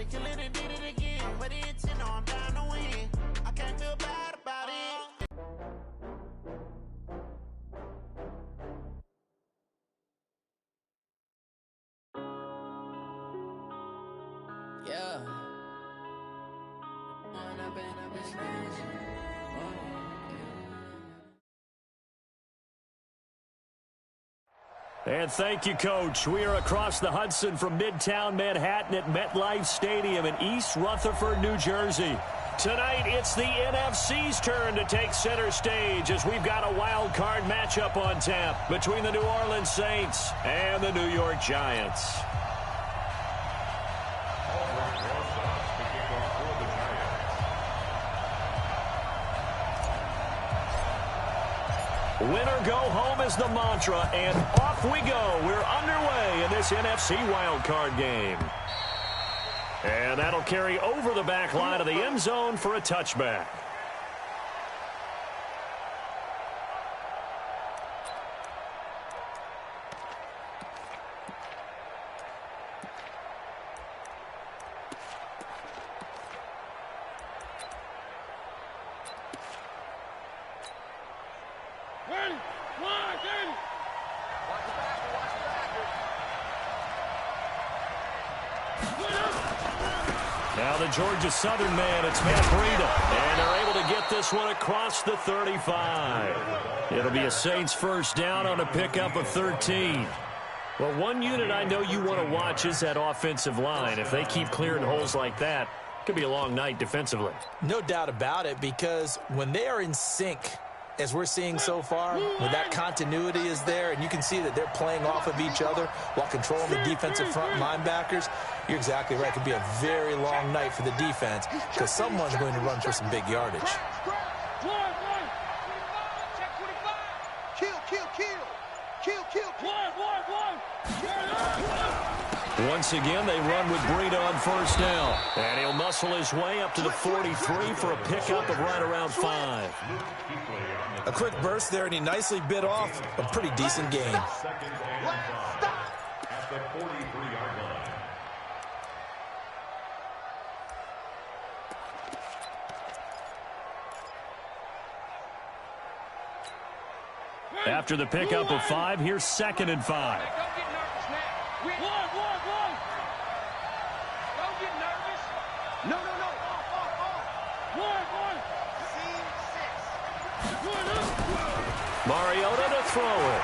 to kill it and did it again. But it's, you know, I'm down to win. I can't feel bad about it. Yeah. And thank you, Coach. We are across the Hudson from Midtown Manhattan at MetLife Stadium in East Rutherford, New Jersey. Tonight, it's the NFC's turn to take center stage as we've got a wild card matchup on tap between the New Orleans Saints and the New York Giants. Winner go home is the mantra, and off we go. We're underway in this NFC wildcard game. And that'll carry over the back line of the end zone for a touchback. Now the Georgia Southern man, it's Matt Breida. And they're able to get this one across the 35. It'll be a Saints first down on a pickup of 13. Well, one unit I know you want to watch is that offensive line. If they keep clearing holes like that, it could be a long night defensively. No doubt about it, because when they are in sync, as we're seeing so far, when that continuity is there, and you can see that they're playing off of each other while controlling the defensive front linebackers, you're exactly right. It could be a very long night for the defense because someone's going to run for some big yardage. Once again, they run with Breida on first down. And he'll muscle his way up to the 43 for a pickup of right around 5. A quick burst there, and he nicely bit off a pretty decent gain. After the pickup of 5, here's 2nd and 5. Mariota to throw it.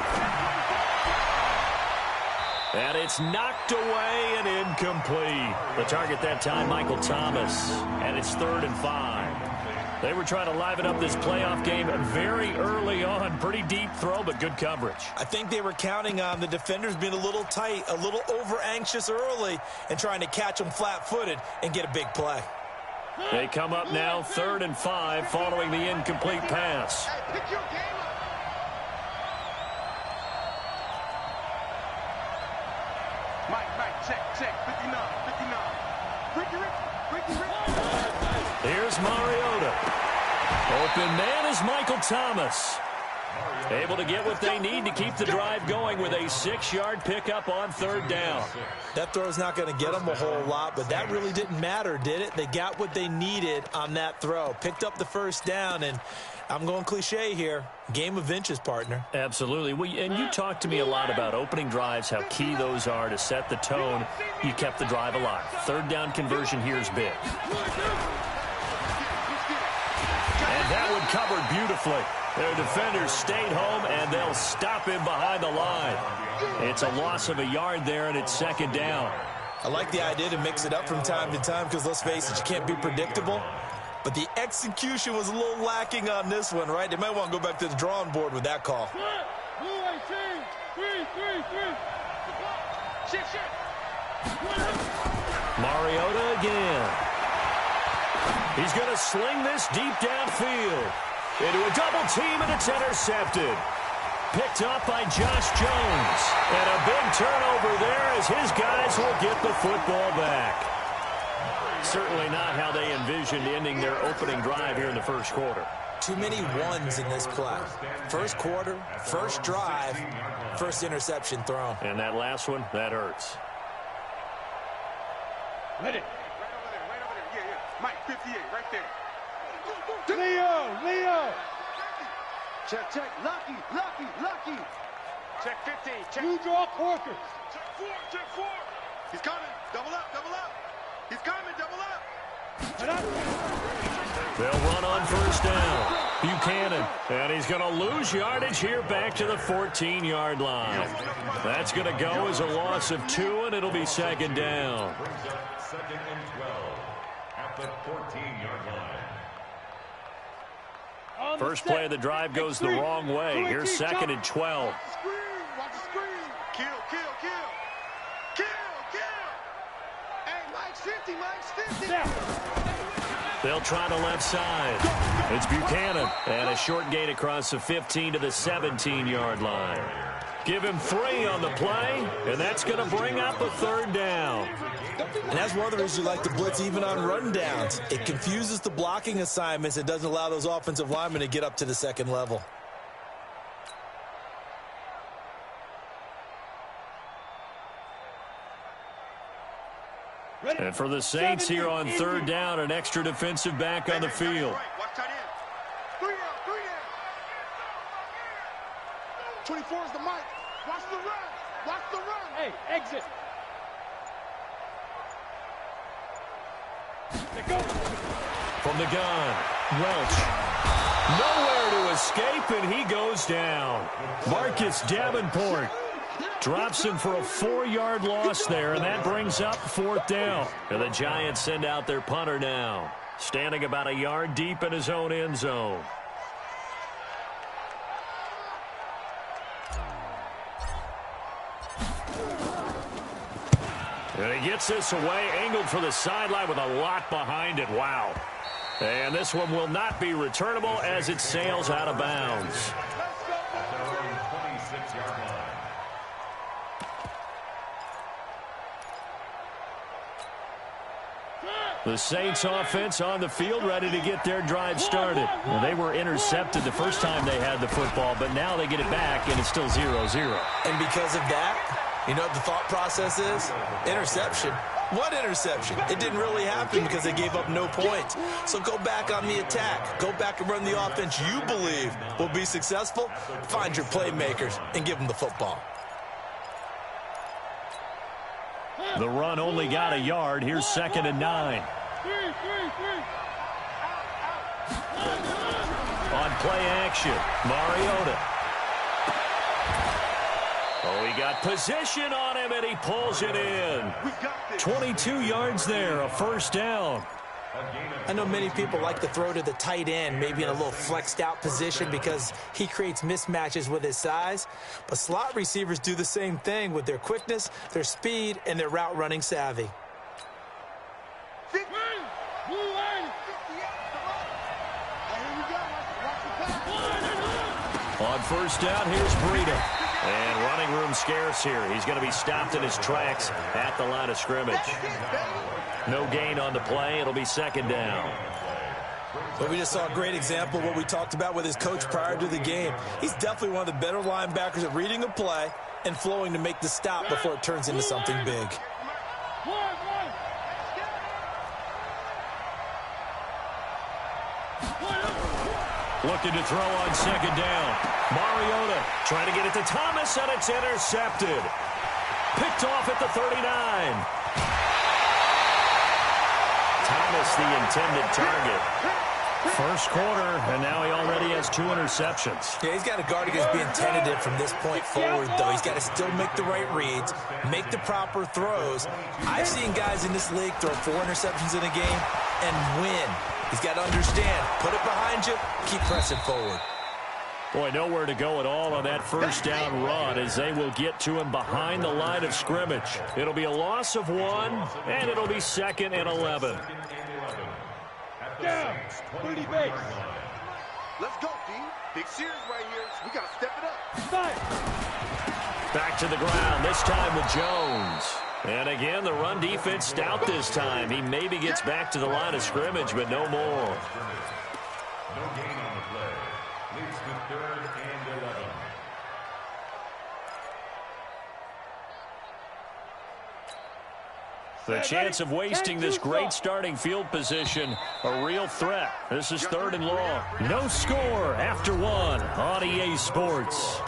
And it's knocked away and incomplete. The target that time, Michael Thomas. And it's 3rd and 5. They were trying to liven up this playoff game very early on. Pretty deep throw, but good coverage. I think they were counting on the defenders being a little tight, a little over-anxious early, and trying to catch them flat-footed and get a big play. They come up now 3rd and 5 following the incomplete pass. Here's Mariota. Open man is Michael Thomas. Able to get what they need to keep the drive going with a 6-yard pickup on 3rd down. That throw's not going to get them a whole lot, but that really didn't matter, did it? They got what they needed on that throw. Picked up the first down, and I'm going cliche here. Game of inches, partner. Absolutely. And you talked to me a lot about opening drives, how key those are to set the tone. You kept the drive alive. 3rd down conversion here is big. And that one covered beautifully. Their defenders stayed home, and they'll stop him behind the line. It's a loss of a yard there, and it's 2nd down. I like the idea to mix it up from time to time because, let's face it, you can't be predictable. But the execution was a little lacking on this one, right? They might want to go back to the drawing board with that call. Mariota again. He's going to sling this deep downfield. Into a double team, and it's intercepted. Picked up by Josh Jones. And a big turnover there as his guys will get the football back. Certainly not how they envisioned ending their opening drive here in the first quarter. Too many ones in this play. First quarter, first drive, first interception thrown. And that last one, that hurts. Mike, 58, right there. Leo! Check. Lucky. Check 15. Check. You draw Corker. Check 4. He's coming. Double up. He's coming. Double up. They'll run on first down. Buchanan, and he's going to lose yardage here back to the 14-yard line. That's going to go as a loss of 2, and it'll be second down. Second and 12 at the 14-yard line. First play of the drive goes the wrong way. Here's second and 12. Watch the screen. Kill. Hey, Mike's 50. They'll try the left side. It's Buchanan, and a short gain across the 15 to the 17-yard line. Give him 3 on the play, and that's going to bring up a third down. And that's one of the reasons you like to blitz even on run downs. It confuses the blocking assignments. It doesn't allow those offensive linemen to get up to the second level. And for the Saints here on third down, an extra defensive back on the field. Watch tight end. 3 down. 24 is the Mike. Watch the run. Hey, exit. Let go. From the gun, Welch. Nowhere to escape, and he goes down. Marcus Davenport drops him for a 4-yard loss there, and that brings up fourth down. And the Giants send out their punter now, standing about a yard deep in his own end zone. And he gets this away, angled for the sideline with a lot behind it. Wow. And this one will not be returnable as it sails out of bounds. The Saints offense on the field ready to get their drive started. Well, they were intercepted the first time they had the football, but now they get it back, and it's still 0-0. And because of that, you know what the thought process is? Interception. What interception? It didn't really happen because they gave up no points. So go back on the attack. Go back and run the offense you believe will be successful. Find your playmakers and give them the football. The run only got a yard. Here's second and 9. On play action, Mariota. Oh, he got position on him, and he pulls it in. 22 yards there, a first down. I know many people like to throw to the tight end, maybe in a little flexed out position because he creates mismatches with his size. But slot receivers do the same thing with their quickness, their speed, and their route running savvy. On first down, here's Breida. And running room scarce here. He's going to be stopped in his tracks at the line of scrimmage. No gain on the play. It'll be second down. But we just saw a great example of what we talked about with his coach prior to the game. He's definitely one of the better linebackers at reading a play and flowing to make the stop before it turns into something big. Looking to throw on second down. Mariota trying to get it to Thomas, and it's intercepted. Picked off at the 39. Thomas, the intended target. First quarter, and now he already has 2 interceptions. Yeah, he's got to guard against being tentative from this point forward, though. He's got to still make the right reads, make the proper throws. I've seen guys in this league throw 4 interceptions in a game and win. He's got to understand, put it behind you, keep pressing forward. Boy, nowhere to go at all on that first down run as they will get to him behind the line of scrimmage. It'll be a loss of 1, and it'll be second and 11. Down, pretty base. Let's go, D. Big series right here, so we got to step it up. Back to the ground, this time with Jones. And again, the run defense stout this time. He maybe gets back to the line of scrimmage, but no more. No gain on the play. Leads to 3rd and 11. The chance of wasting this great starting field position, a real threat. This is 3rd and long. No score after 1 on EA Sports.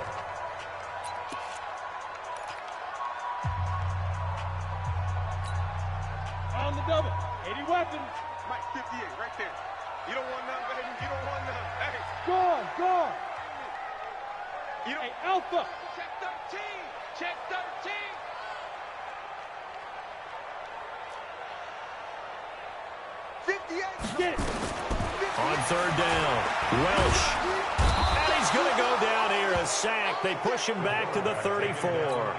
On the double. 80 weapons. Mike, 58, right there. You don't want none, baby. You don't want none. Hey. Gone. You don't. Hey, Alpha. Check 13. Check 13. Get it. On 3rd down, Welsh. And he's going to go down here, a sack. They push him back to the 34.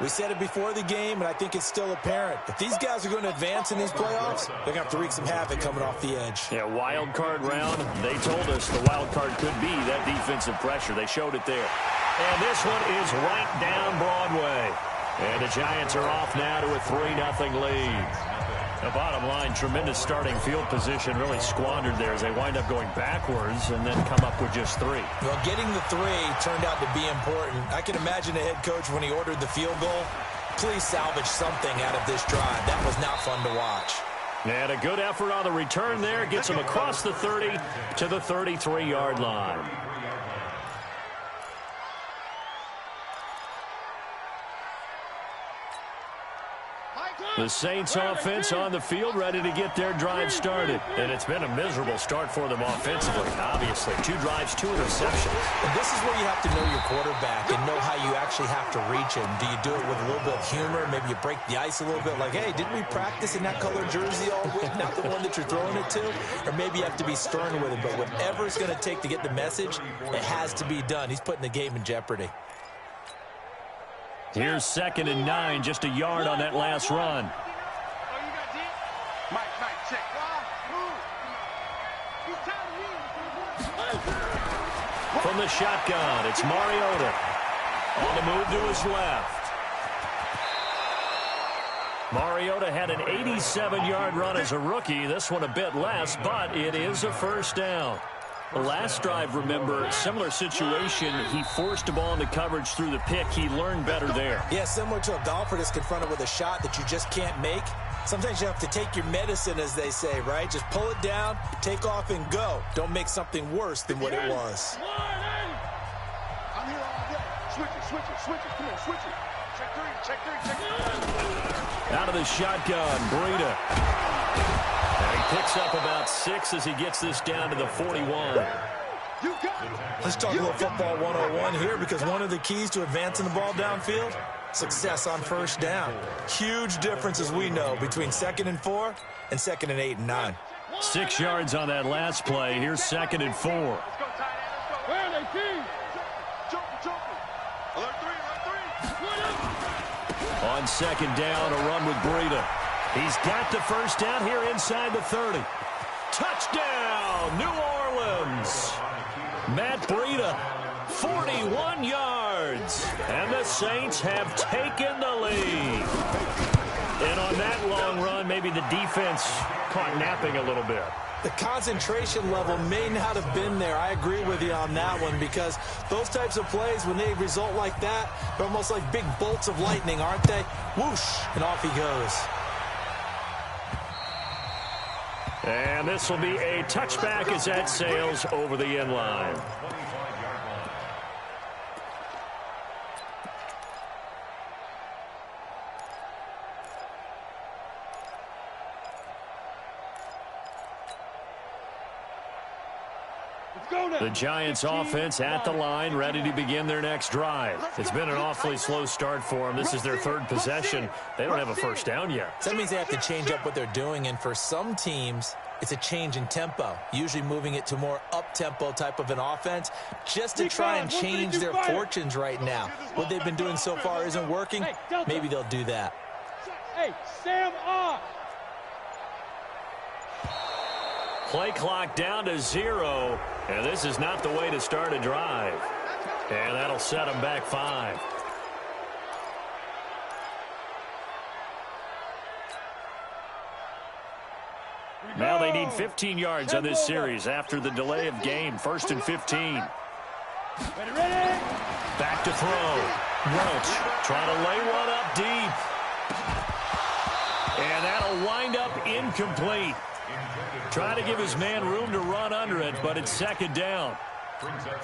We said it before the game, and I think it's still apparent. If these guys are going to advance in these playoffs, they're going to have to wreak some havoc coming off the edge. Yeah, wild card round. They told us the wild card could be that defensive pressure. They showed it there. And this one is right down Broadway. And the Giants are off now to a 3-0 lead. The bottom line, tremendous starting field position, really squandered there as they wind up going backwards and then come up with just 3. Well, getting the 3 turned out to be important. I can imagine the head coach when he ordered the field goal. Please salvage something out of this drive. That was not fun to watch. And a good effort on the return there. Gets them across the 30 to the 33-yard line. The Saints offense on the field, ready to get their drive started. And it's been a miserable start for them offensively, obviously. 2 drives, 2 interceptions. And this is where you have to know your quarterback and know how you actually have to reach him. Do you do it with a little bit of humor? Maybe you break the ice a little bit like, hey, didn't we practice in that color jersey all week? Not the one that you're throwing it to? Or maybe you have to be stern with him. But whatever it's going to take to get the message, it has to be done. He's putting the game in jeopardy. Here's 2nd and 9, just a yard on that last run. Oh, you got deep? Mike, check. From the shotgun, it's Mariota. On the move to his left. Mariota had an 87-yard run as a rookie. This one a bit less, but it is a 1st down. The last drive, remember, similar situation. He forced a ball into coverage through the pick. He learned better there. Yeah, similar to a golfer that's confronted with a shot that you just can't make. Sometimes you have to take your medicine, as they say, right? Just pull it down, take off, and go. Don't make something worse than what it was. I'm here all day. Switch it. Come on, switch it. Check three. Out of the shotgun, Breida. And he picks up about 6 as he gets this down to the 41. Let's talk a little football 101 here, because one of the keys to advancing the ball downfield, success on 1st down. Huge difference, as we know, between 2nd and 4 and 2nd and 8 and 9. 6 yards on that last play. Here's 2nd and 4. Where are they, team? Alert three. On 2nd down, a run with Breida. He's got the 1st down here inside the 30. Touchdown, New Orleans. Matt Breida, 41 yards. And the Saints have taken the lead. And on that long run, maybe the defense caught napping a little bit. The concentration level may not have been there. I agree with you on that one, because those types of plays, when they result like that, they're almost like big bolts of lightning, aren't they? Whoosh, and off he goes. And this will be a touchback as that sails over the end line. The Giants offense at the line, ready to begin their next drive. It's been an awfully slow start for them. This is their 3rd possession. They don't have a 1st down yet. So that means they have to change up what they're doing, and for some teams, it's a change in tempo, usually moving it to more up-tempo type of an offense, just to try and change their fortunes right now. What they've been doing so far isn't working. Maybe they'll do that. Hey, Sam off. Play clock down to 0, and this is not the way to start a drive. And that'll set them back 5. Now they need 15 yards on this series after the delay of game. 1st and 15. Ready? Back to throw. Welch trying to lay one up deep. And will wind up incomplete. Trying to give his man room to run under it, but it's second down.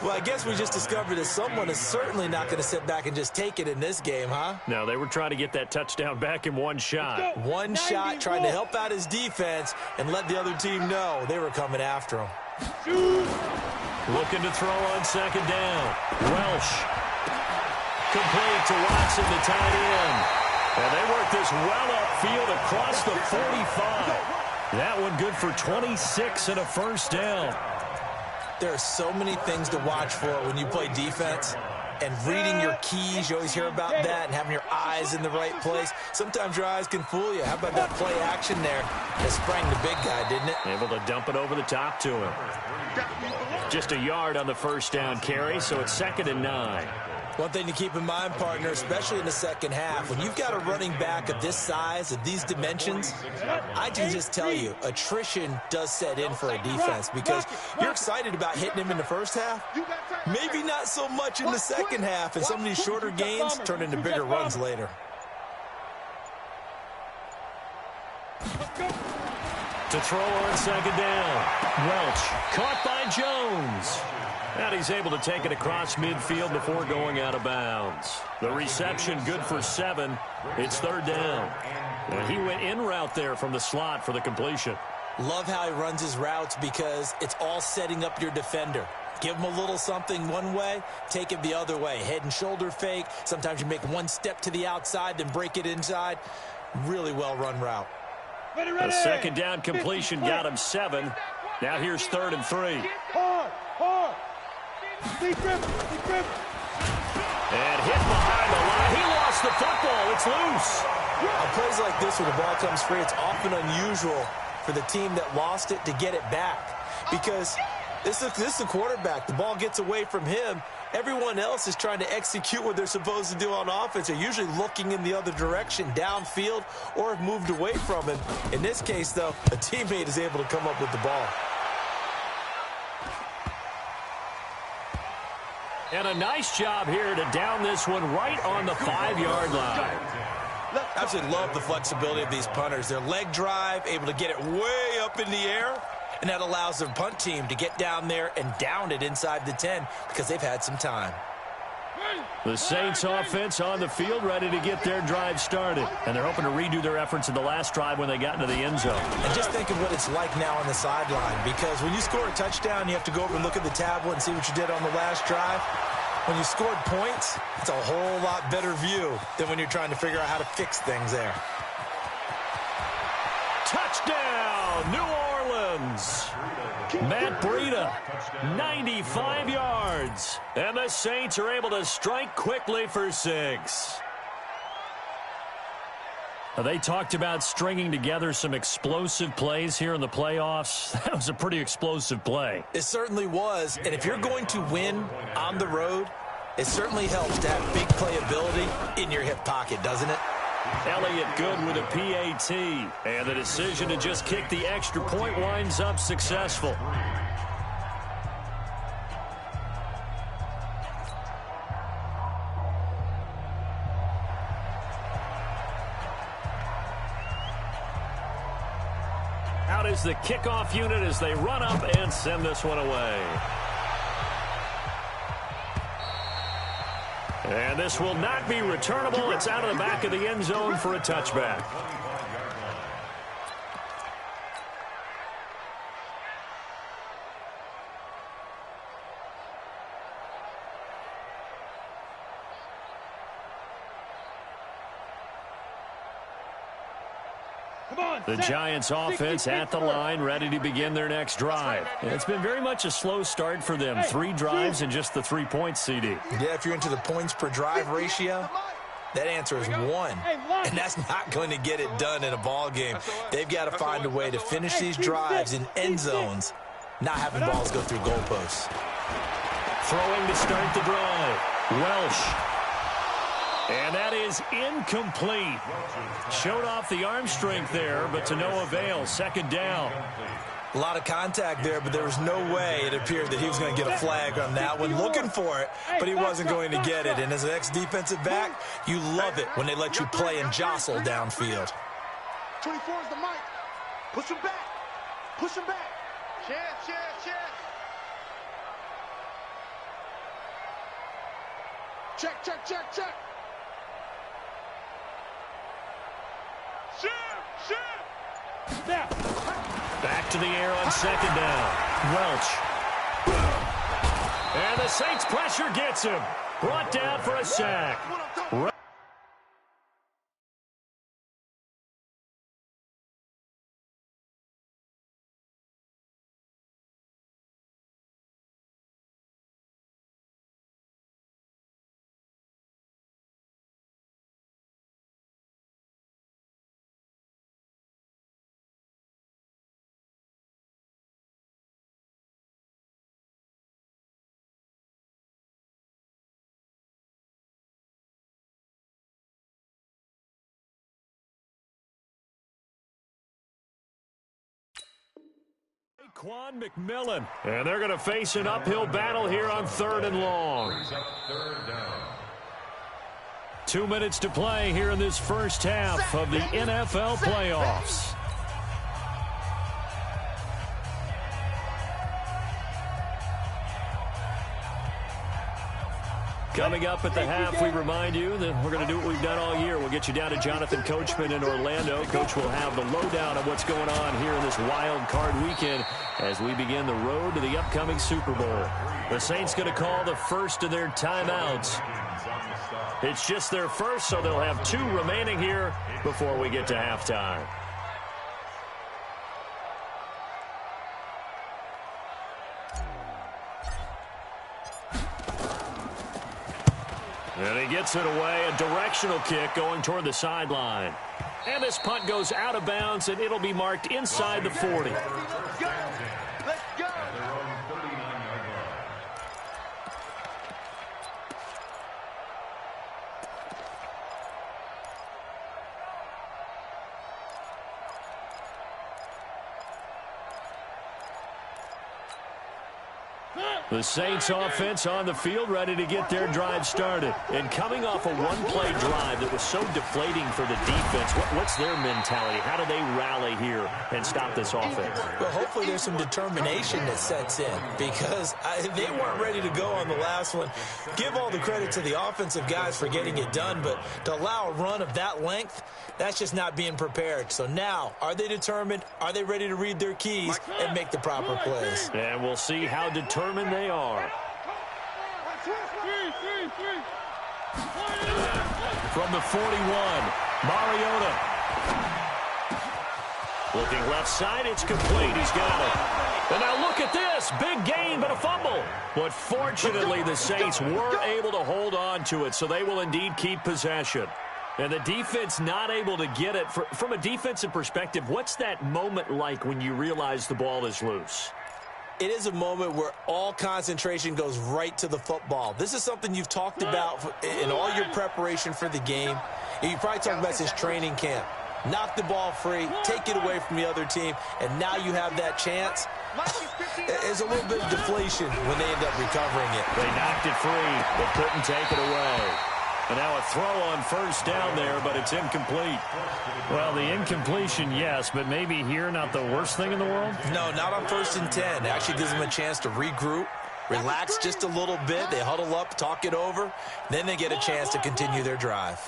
Well, I guess we just discovered that someone is certainly not going to sit back and just take it in this game, huh? No, they were trying to get that touchdown back in one shot. One shot, trying to help out his defense and let the other team know they were coming after him. Looking to throw on second down. Welsh. Complete to Watson, the tight end. And they work this well upfield across the 45. That one good for 26 and a first down. There are so many things to watch for when you play defense. And reading your keys, you always hear about that, and having your eyes in the right place. Sometimes your eyes can fool you. How about that play action there that sprang the big guy, didn't it? Able to dump it over the top to him. Just a yard on the first down carry, so it's 2nd and 9. One thing to keep in mind, partner, especially in the second half, when you've got a running back of this size, of these dimensions, I can just tell you, attrition does set in for a defense because you're excited about hitting him in the first half. Maybe not so much in the second half, and some of these shorter gains turn into bigger runs later. To throw on second down. Welch caught by Jones. And he's able to take it across midfield before going out of bounds. The reception good for 7. It's 3rd down. And he went in route there from the slot for the completion. Love how he runs his routes because it's all setting up your defender. Give him a little something one way, take it the other way. Head and shoulder fake. Sometimes you make one step to the outside, then break it inside. Really well-run route. A second down completion got him 7. Now here's 3rd and 3. Hard. Deep dribble. And hit behind the line. He lost the football. It's loose. On plays like this where the ball comes free, it's often unusual for the team that lost it to get it back. Because this is the quarterback. The ball gets away from him. Everyone else is trying to execute what they're supposed to do on offense. They're usually looking in the other direction, downfield, or have moved away from him. In this case, though, a teammate is able to come up with the ball. And a nice job here to down this one right on the 5-yard line. Absolutely love the flexibility of these punters. Their leg drive, able to get it way up in the air, and that allows their punt team to get down there and down it inside the 10 because they've had some time. The Saints offense on the field ready to get their drive started. And they're hoping to redo their efforts in the last drive when they got into the end zone. And just think of what it's like now on the sideline, because when you score a touchdown, you have to go over and look at the tablet and see what you did on the last drive. When you scored points, it's a whole lot better view than when you're trying to figure out how to fix things there. Touchdown, New Orleans. Matt Breida, 95 yards. And the Saints are able to strike quickly for 6. They talked about stringing together some explosive plays here in the playoffs. That was a pretty explosive play. It certainly was. And if you're going to win on the road, it certainly helps to have big playability in your hip pocket, doesn't it? Elliott good with a PAT. And the decision to just kick the extra point winds up successful. Out is the kickoff unit as they run up and send this one away. And this will not be returnable. It's out of the back of the end zone for a touchback. The Giants offense at the line, ready to begin their next drive. It's been very much a slow start for them. 3 drives and just the 3 points, CD. Yeah, if you're into the points per drive ratio, that answer is 1. And that's not going to get it done in a ball game. They've got to find a way to finish these drives in end zones, not having balls go through goalposts. Throwing to start the drive. Welsh. And that is incomplete. Showed off the arm strength there, but to no avail. Second down. A lot of contact there, but there was no way it appeared that he was going to get a flag on that one. Looking for it, but he wasn't going to get it. And as an ex-defensive back, you love it when they let you play and jostle downfield. 24 is the mic. Push him back. Push him back. Chance. Check. Snap. Back to the air on second down. Welch. And the Saints pressure gets him. Brought down for a sack. Quan McMillan. And they're going to face an uphill battle here on 3rd and long. 2 minutes to play here in this first half of the NFL playoffs. Coming up at the half, we remind you that we're going to do what we've done all year. We'll get you down to Jonathan Coachman in Orlando. Coach will have the lowdown of what's going on here in this wild card weekend as we begin the road to the upcoming Super Bowl. The Saints going to call the first of their timeouts. It's just their first, so they'll have 2 remaining here before we get to halftime. And he gets it away, a directional kick going toward the sideline. And this punt goes out of bounds, and it'll be marked inside the 40. Let's go. The Saints offense on the field, ready to get their drive started. And coming off a one-play drive that was so deflating for the defense, what's their mentality? How do they rally here and stop this offense? Well, hopefully there's some determination that sets in because they weren't ready to go on the last one. Give all the credit to the offensive guys for getting it done, but to allow a run of that length, that's just not being prepared. So now, are they determined? Are they ready to read their keys and make the proper plays? And we'll see how determined they are. From the 41, Mariota. Looking left side, it's complete. He's got it. And now look at this. Big gain, but a fumble. But fortunately, the Saints were able to hold on to it, so they will indeed keep possession. And the defense not able to get it. From a defensive perspective, what's that moment like when you realize the ball is loose? It is a moment where all concentration goes right to the football. This is something you've talked about in all your preparation for the game. You probably talked about this training camp. Knock the ball free, take it away from the other team, and now you have that chance. There's a little bit of deflation when they end up recovering it. They knocked it free, but couldn't take it away. And now a throw on first down there, but it's incomplete. Well, the incompletion, yes, but maybe here not the worst thing in the world? No, not on 1st and 10. It actually gives them a chance to regroup, relax just a little bit. They huddle up, talk it over. Then they get a chance to continue their drive.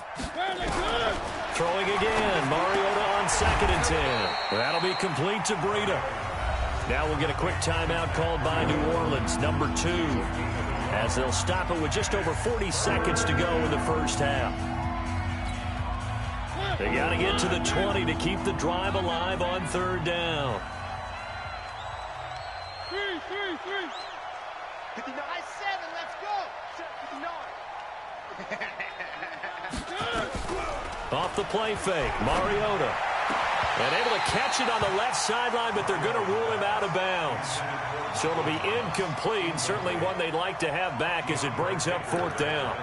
Throwing again. Mariota on 2nd and 10. That'll be complete to Breida. Now we'll get a quick timeout called by New Orleans, number 2. As they'll stop it with just over 40 seconds to go in the first half. They got to get to the 20 to keep the drive alive on 3rd down. 59. 7, let's go. Off the play fake, Mariota. And able to catch it on the left sideline, but they're going to rule him out of bounds. So it'll be incomplete, certainly one they'd like to have back as it brings up 4th down.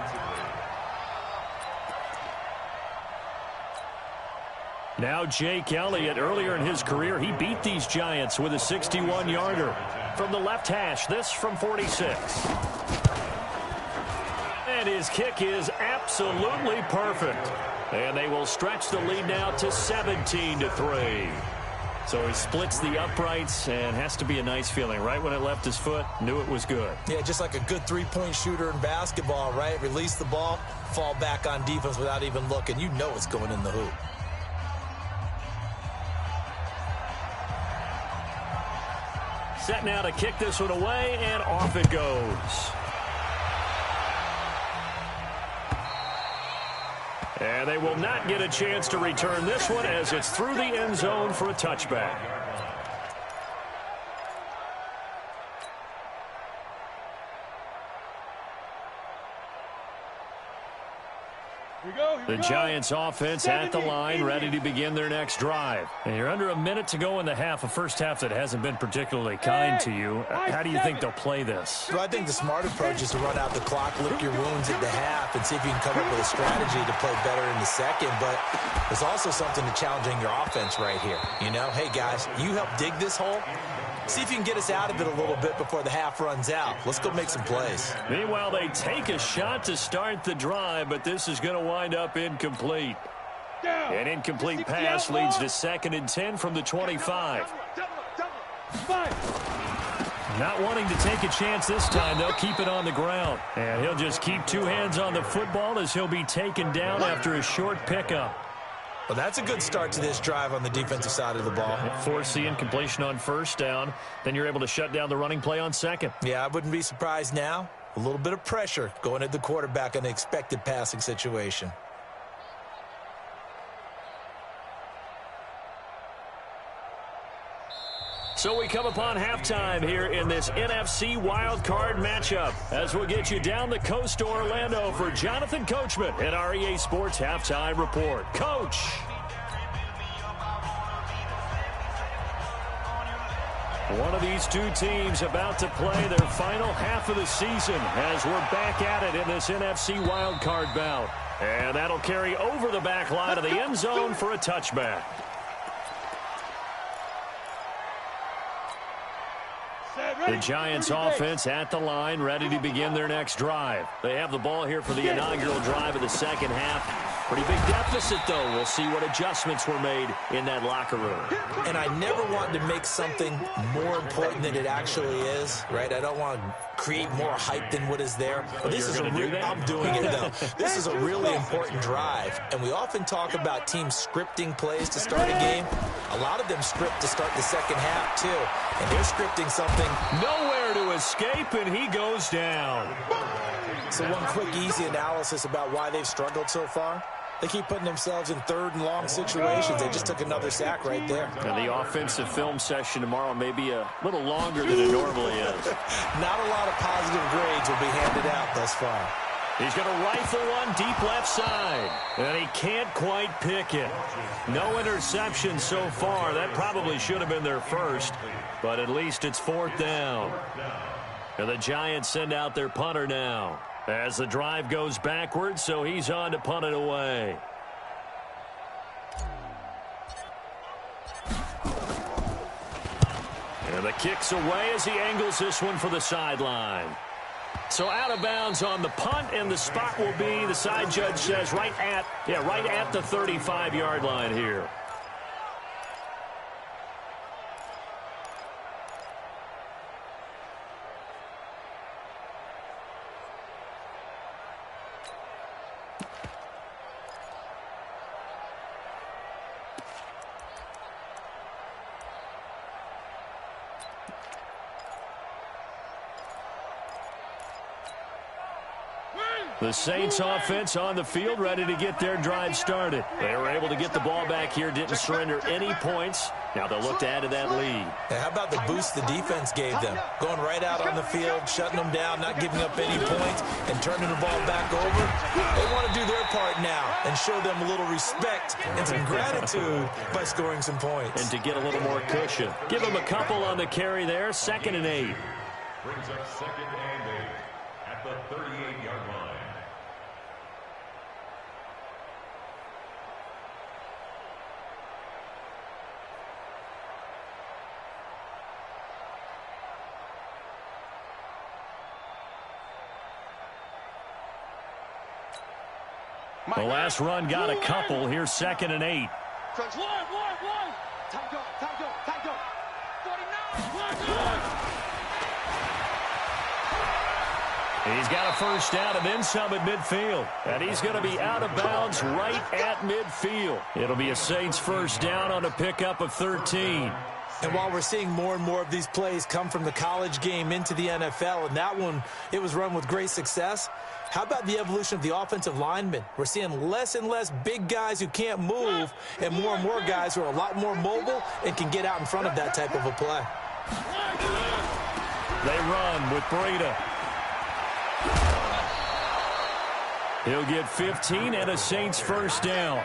Now Jake Elliott, earlier in his career, he beat these Giants with a 61-yarder. From the left hash, this from 46. And his kick is absolutely perfect. And they will stretch the lead now to 17-3. So he splits the uprights, and has to be a nice feeling. Right when it left his foot, knew it was good. Yeah, just like a good three-point shooter in basketball, right? Release the ball, fall back on defense without even looking. You know it's going in the hoop. Set now to kick this one away, and off it goes. And they will not get a chance to return this one as it's through the end zone for a touchback. The Giants offense at the line, ready to begin their next drive. And you're under a minute to go in the half, a first half that hasn't been particularly kind to you. How do you think they'll play this? Well, I think the smart approach is to run out the clock, lick your wounds at the half, and see if you can come up with a strategy to play better in the second. But there's also something to challenging your offense right here. You know, hey, guys, you help dig this hole. See if you can get us out of it a little bit before the half runs out. Let's go make some plays. Meanwhile, they take a shot to start the drive, but this is going to wind up incomplete. An incomplete pass leads to 2nd and 10 from the 25. Not wanting to take a chance this time, they'll keep it on the ground. And he'll just keep two hands on the football as he'll be taken down after a short pickup. Well, that's a good start to this drive on the defensive side of the ball. Force the incompletion on first down. Then you're able to shut down the running play on second. Yeah, I wouldn't be surprised now. A little bit of pressure going at the quarterback in an expected passing situation. So we come upon halftime here in this NFC wildcard matchup as we'll get you down the coast to Orlando for Jonathan Coachman at our EA Sports Halftime Report. Coach. One of these two teams about to play their final half of the season as we're back at it in this NFC wildcard bout. And that'll carry over the back line of the end zone for a touchback. The Giants offense at the line, ready to begin their next drive. They have the ball here for the inaugural drive of the second half. Pretty big deficit, though. We'll see what adjustments were made in that locker room. And I never want to make something more important than it actually is, right? I don't want to create more hype than what is there. But this is I'm doing it, though. This is a really important drive. And we often talk about teams scripting plays to start a game. A lot of them script to start the second half, too. And they're scripting something. Nowhere to escape, and he goes down. So one quick, easy analysis about why they've struggled so far. They keep putting themselves in third and long situations. They just took another sack right there. And the offensive film session tomorrow may be a little longer than it normally is. Not a lot of positive grades will be handed out thus far. He's going to rifle one deep left side. And he can't quite pick it. No interception so far. That probably should have been their first. But at least it's 4th down. And the Giants send out their punter now as the drive goes backwards, so he's on to punt it away. And the kick's away as he angles this one for the sideline. So out of bounds on the punt, and the spot will be, the side judge says, right at the 35-yard line here. The Saints offense on the field, ready to get their drive started. They were able to get the ball back here, didn't surrender any points. Now they'll look to add to that lead. Hey, how about the boost the defense gave them? Going right out on the field, shutting them down, not giving up any points, and turning the ball back over. They want to do their part now and show them a little respect and some gratitude by scoring some points. And to get a little more cushion. Give them a couple on the carry there, 2nd and 8. Brings up 2nd and 8 at the 38-yard line. The last run got a couple. Here's 2nd and 8. One. Time go. 49. He's got a first down and then some at midfield. And he's going to be out of bounds right at midfield. It'll be a Saints first down on a pickup of 13. And while we're seeing more and more of these plays come from the college game into the NFL, and that one, it was run with great success, how about the evolution of the offensive linemen? We're seeing less and less big guys who can't move and more guys who are a lot more mobile and can get out in front of that type of a play. They run with Breida. He'll get 15 and a Saints first down.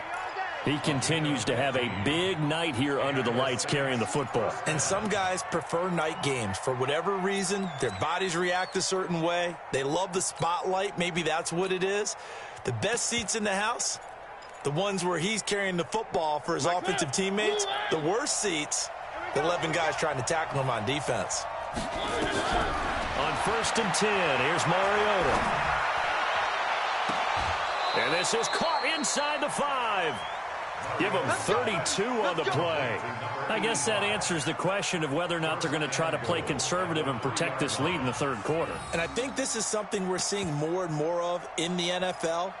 He continues to have a big night here under the lights carrying the football. And some guys prefer night games. For whatever reason, their bodies react a certain way. They love the spotlight. Maybe that's what it is. The best seats in the house, the ones where he's carrying the football for his offensive teammates. The worst seats, the 11 guys trying to tackle him on defense. On 1st and 10, here's Mariota. And this is caught inside the 5. Give them 32 on the play. I guess that answers the question of whether or not they're going to try to play conservative and protect this lead in the 3rd quarter. And I think this is something we're seeing more and more of in the NFL.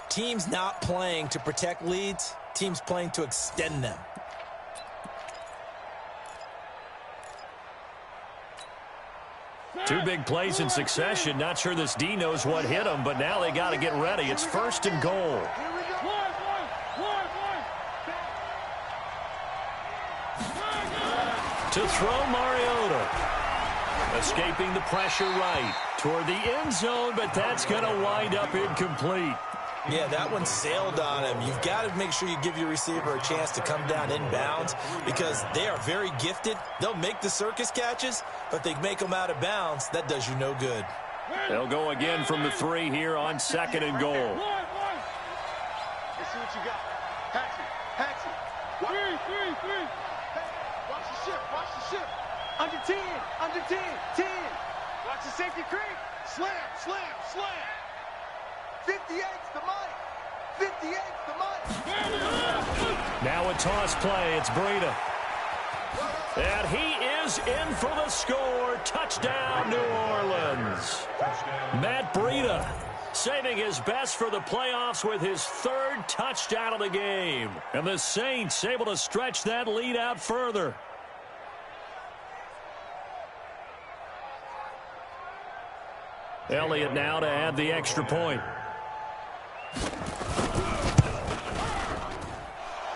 Teams not playing to protect leads, teams playing to extend them. Two big plays in succession. Not sure this D knows what hit him, but now they got to get ready. It's 1st and goal. To throw, Mariota. Escaping the pressure right toward the end zone, but that's going to wind up incomplete. Yeah, that one sailed on him. You've got to make sure you give your receiver a chance to come down inbounds because they are very gifted. They'll make the circus catches, but they make them out of bounds. That does you no good. They'll go again from the 3 here on 2nd and goal. Let's see what you got. Patsy. Three. Watch the shift. Under 10. 10. Watch the safety creep. Slam. 58's the money. Now a toss play. It's Breida. And he is in for the score. Touchdown, New Orleans. Matt Breida saving his best for the playoffs with his 3rd touchdown of the game. And the Saints able to stretch that lead out further. Elliott now to add the extra point.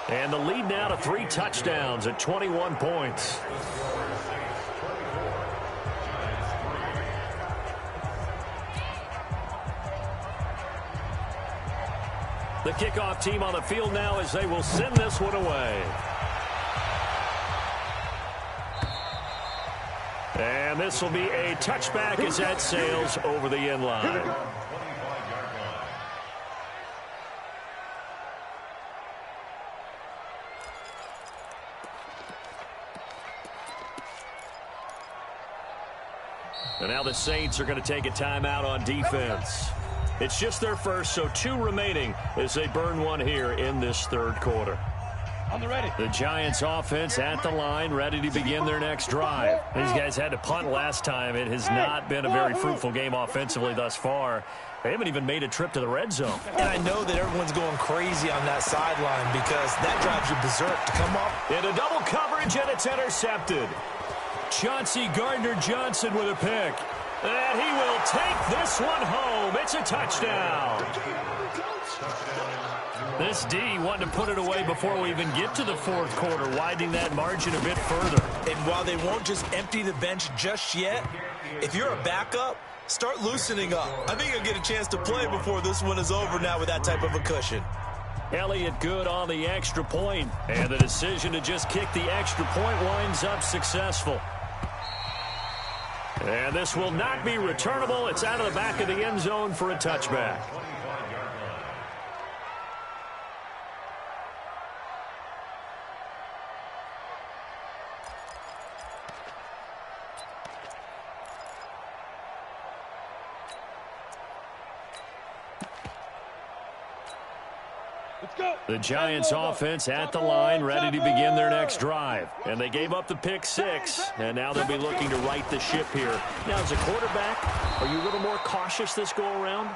And the lead now to 3 touchdowns at 21 points. The kickoff team on the field now as they will send this one away. And this will be a touchback as that sails over the end line. And now the Saints are going to take a timeout on defense. It's just their first, so 2 remaining as they burn one here in this 3rd quarter. The Giants offense at the line, ready to begin their next drive. These guys had to punt last time. It has not been a very fruitful game offensively thus far. They haven't even made a trip to the red zone. And I know that everyone's going crazy on that sideline because that drives you berserk to come up. Into double coverage, and it's intercepted. Chauncey Gardner-Johnson with a pick. And he will take this one home. It's a touchdown. This D wanting to put it away before we even get to the 4th quarter, widening that margin a bit further. And while they won't just empty the bench just yet, if you're a backup, start loosening up. I think you'll get a chance to play before this one is over now with that type of a cushion. Elliott good on the extra point, and the decision to just kick the extra point winds up successful. And this will not be returnable. It's out of the back of the end zone for a touchback. The Giants offense at the line, ready to begin their next drive. And they gave up the pick 6, and now they'll be looking to right the ship here. Now, as a quarterback, are you a little more cautious this go-around?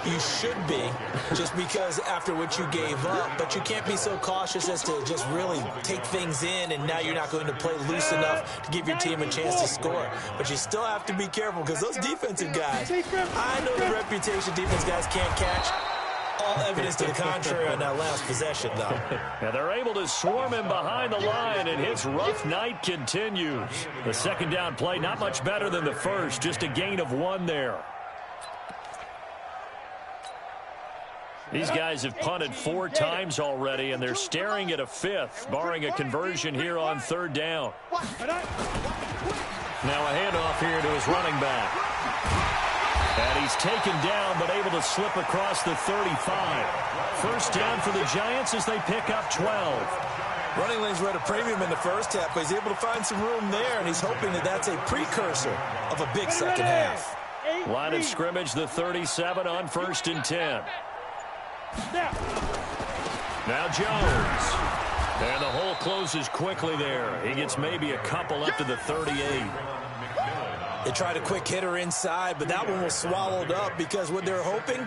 You should be, just because after what you gave up, but you can't be so cautious as to just really take things in, and now you're not going to play loose enough to give your team a chance to score. But you still have to be careful, because those defensive guys, I know the reputation defense guys can't catch. All evidence to the contrary on that last possession, though. And they're able to swarm him behind the line, and his rough night continues. The second down play, not much better than the first, just a gain of 1 there. These guys have punted 4 times already, and they're staring at a 5th, barring a conversion here on 3rd down. Now a handoff here to his running back. And he's taken down, but able to slip across the 35. First down for the Giants as they pick up 12. Running lanes were at a premium in the first half, but he's able to find some room there, and he's hoping that that's a precursor of a big second half. Line of scrimmage, the 37 on 1st and 10. Now Jones. And the hole closes quickly there. He gets maybe a couple up to the 38. They tried a quick hitter inside, but that one was swallowed up because what they're hoping,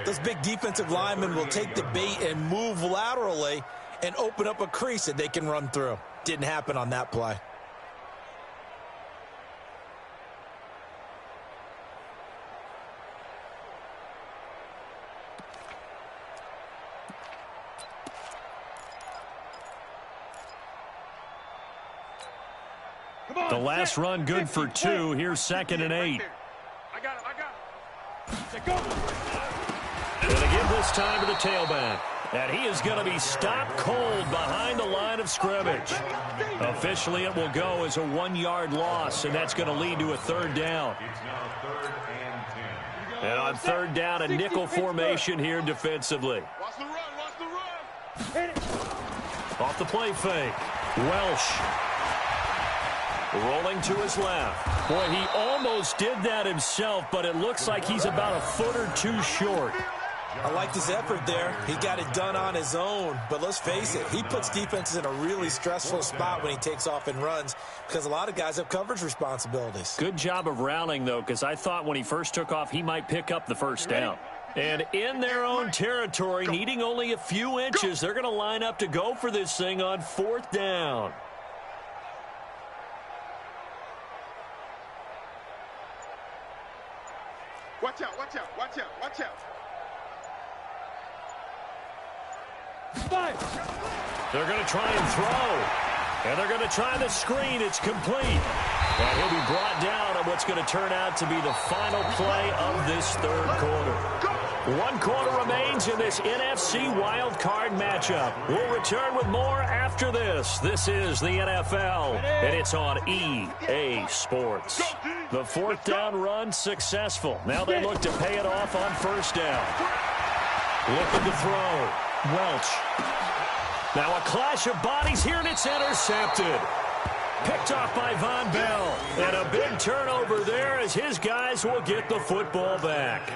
those big defensive linemen will take the bait and move laterally and open up a crease that they can run through. Didn't happen on that play. The last run good for 2. Here's 2nd and 8. I got him. Going to give this time to the tailback. And he is going to be stopped cold behind the line of scrimmage. Officially, it will go as a 1-yard loss, and that's going to lead to a 3rd down. And on 3rd down, a nickel formation here defensively. Watch the run. Off the play fake. Welsh. Rolling to his left. Boy, he almost did that himself, but it looks like he's about a foot or 2 short. I liked his effort there. He got it done on his own. But let's face it, he puts defenses in a really stressful spot when he takes off and runs because a lot of guys have coverage responsibilities. Good job of rallying, though, because I thought when he first took off, he might pick up the first down. And in their own territory, needing only a few inches, they're going to line up to go for this thing on 4th down. Watch out, watch out, watch out, watch out. They're going to try and throw. And they're going to try the screen. It's complete. And he'll be brought down on what's going to turn out to be the final play of this 3rd quarter. 1 quarter remains in this NFC wildcard matchup. We'll return with more after this. This is the NFL, and it's on EA Sports. The 4th down run successful. Now they look to pay it off on 1st down. Looking to throw. Welch. Now a clash of bodies here, and it's intercepted. Picked off by Von Bell. And a big turnover there as his guys will get the football back.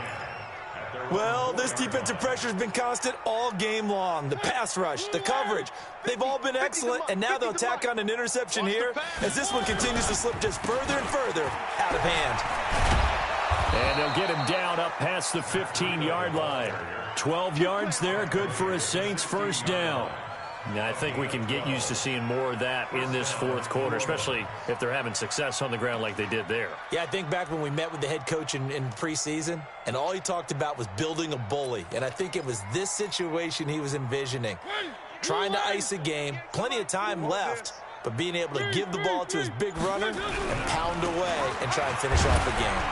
Well, this defensive pressure has been constant all game long. The pass rush, the coverage, they've all been excellent, and now they'll tack on an interception here as this one continues to slip just further and further out of hand. And they'll get him down up past the 15-yard line. 12 yards there, good for a Saints first down. Now, I think we can get used to seeing more of that in this 4th quarter, especially if they're having success on the ground like they did there. Yeah, I think back when we met with the head coach in preseason, and all he talked about was building a bully. And I think it was this situation he was envisioning. Trying to ice a game, plenty of time left, but being able to give the ball to his big runner and pound away and try and finish off the game.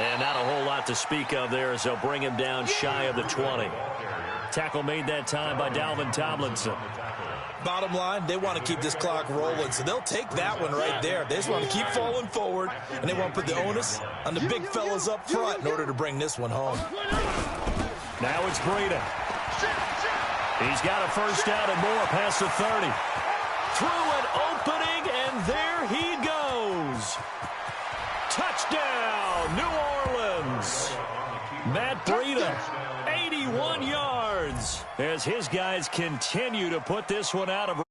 And not a whole lot to speak of there as they'll bring him down shy of the 20. Tackle made that time by Dalvin Tomlinson. Bottom line, they want to keep this clock rolling, so they'll take that one right there. They just want to keep falling forward, and they want to put the onus on the big fellas up front in order to bring this one home. Now it's Breida. He's got a first down and more past the 30. Through an opening, and there he goes. Touchdown, New Orleans. Matt Breida, 81 yards. as his guys continue to put this one out of